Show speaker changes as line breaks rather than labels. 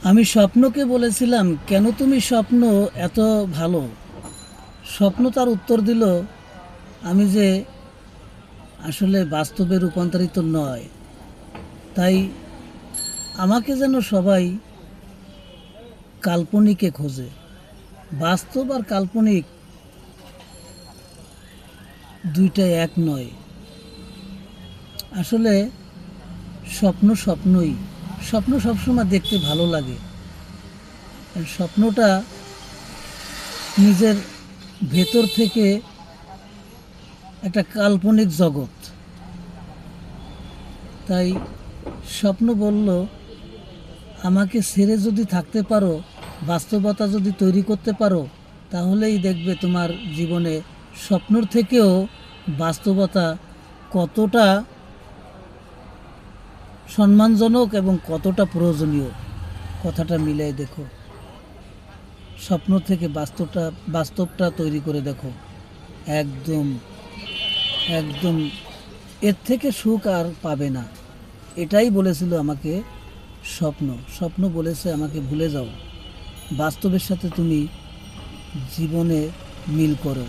আমি স্বপ্নকে বলেছিলাম, কেন তুমি স্বপ্ন এত ভালো? স্বপ্ন তার উত্তর দিল, আমি যে আসলে বাস্তবে রূপান্তরিত নয়, তাই আমাকে যেন সবাই কাল্পনিকে খোঁজে। বাস্তব আর কাল্পনিক দুইটা এক নয়। আসলে স্বপ্ন স্বপ্নই। স্বপ্ন সবসময় দেখতে ভালো লাগে। আর স্বপ্নটা নিজের ভেতর থেকে একটা কাল্পনিক জগৎ। তাই স্বপ্ন বলল, আমাকে ছেড়ে যদি থাকতে পারো, বাস্তবতা যদি তৈরি করতে পারো, তাহলেই দেখবে তোমার জীবনে স্বপ্নর থেকেও বাস্তবতা কতটা সম্মানজনক এবং কতটা প্রয়োজনীয়। কথাটা মিলাই দেখো, স্বপ্ন থেকে বাস্তবটা তৈরি করে দেখো। একদম একদম এর থেকে সুখ আর পাবে না। এটাই বলেছিল আমাকে স্বপ্ন। স্বপ্ন বলেছে আমাকে ভুলে যাও, বাস্তবের সাথে তুমি জীবনে মিল করো।